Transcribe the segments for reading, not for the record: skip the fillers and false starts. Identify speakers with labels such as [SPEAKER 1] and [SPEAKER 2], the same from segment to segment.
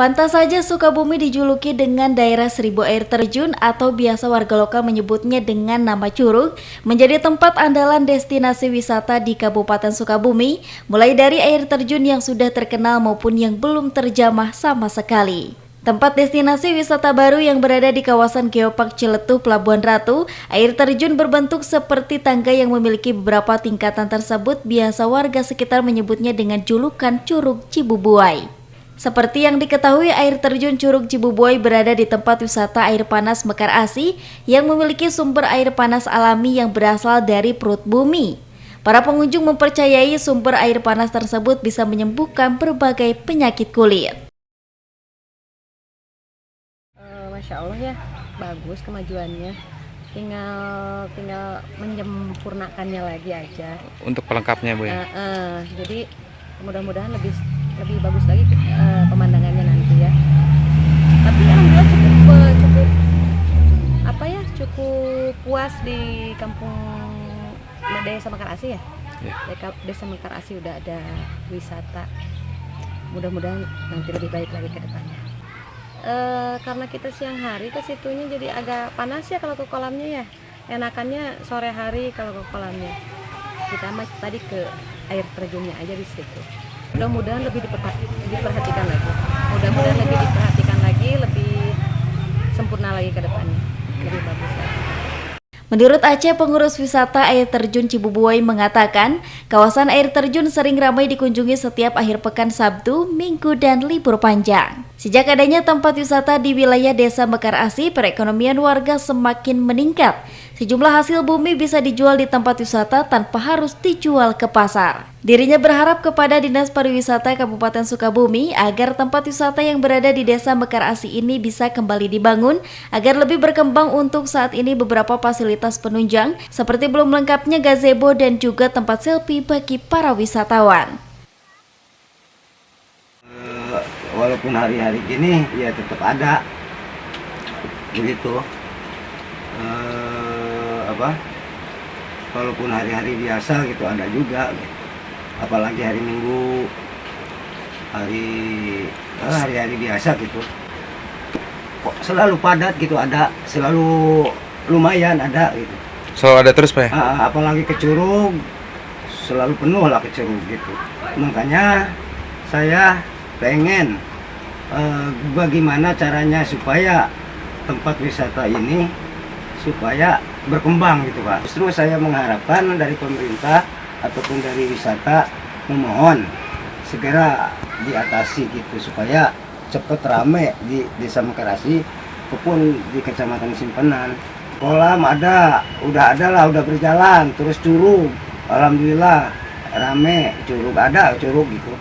[SPEAKER 1] Pantas saja Sukabumi dijuluki dengan daerah seribu air terjun atau biasa warga lokal menyebutnya dengan nama Curug, menjadi tempat andalan destinasi wisata di Kabupaten Sukabumi, mulai dari air terjun yang sudah terkenal maupun yang belum terjamah sama sekali. Tempat destinasi wisata baru yang berada di kawasan Geopark Ciletuh, Pelabuhan Ratu, air terjun berbentuk seperti tangga yang memiliki beberapa tingkatan tersebut biasa warga sekitar menyebutnya dengan julukan Curug Cibubuai. Seperti yang diketahui, air terjun Curug Cibubuai berada di tempat wisata air panas Mekar Asi yang memiliki sumber air panas alami yang berasal dari perut bumi. Para pengunjung mempercayai sumber air panas tersebut bisa menyembuhkan berbagai penyakit kulit.
[SPEAKER 2] Masya Allah ya, bagus kemajuannya. Tinggal menyempurnakannya lagi aja.
[SPEAKER 3] Untuk pelengkapnya, Bu ya.
[SPEAKER 2] Jadi mudah-mudahan lebih bagus lagi pemandangannya nanti ya. Tapi alhamdulillah cukup puas di kampung Desa Mekar Asi ya. Desa Mekar Asi udah ada wisata. Mudah-mudahan nanti lebih baik lagi ke depannya. Karena kita siang hari ke situnya jadi agak panas ya kalau ke kolamnya ya. Enakannya sore hari kalau ke kolamnya. Kita tadi ke air terjunnya aja di situ. Mudah-mudahan lebih diperhatikan lagi, lebih sempurna lagi ke depannya, lebih bagus lagi.
[SPEAKER 1] Menurut Aceh, pengurus wisata air terjun Cibubuai mengatakan, kawasan air terjun sering ramai dikunjungi setiap akhir pekan Sabtu, Minggu, dan libur panjang. Sejak adanya tempat wisata di wilayah Desa Mekar Asi, perekonomian warga semakin meningkat. Sejumlah hasil bumi bisa dijual di tempat wisata tanpa harus dijual ke pasar. Dirinya berharap kepada Dinas Pariwisata Kabupaten Sukabumi agar tempat wisata yang berada di Desa Mekar Asi ini bisa kembali dibangun agar lebih berkembang. Untuk saat ini beberapa fasilitas penunjang seperti belum lengkapnya gazebo dan juga tempat selfie bagi para wisatawan.
[SPEAKER 4] Walaupun hari-hari gini ya tetap ada begitu. Walaupun hari-hari biasa gitu ada juga gitu. Apalagi hari Minggu, hari-hari biasa gitu kok selalu padat gitu, ada selalu lumayan ada gitu,
[SPEAKER 3] Selalu ada terus, Pak ya?
[SPEAKER 4] apalagi ke Curug selalu penuh lah ke Curug gitu. Makanya saya pengen bagaimana caranya supaya tempat wisata ini supaya berkembang gitu Pak. Justru saya mengharapkan dari pemerintah ataupun dari wisata memohon segera diatasi gitu supaya cepat rame di Desa Mekar Asi maupun di Kecamatan Simpenan. Kolam udah berjalan, terus Curug alhamdulillah rame, Curug gitu.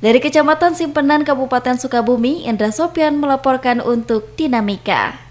[SPEAKER 1] Dari Kecamatan Simpenan, Kabupaten Sukabumi, Indra Sopyan melaporkan untuk Dinamika.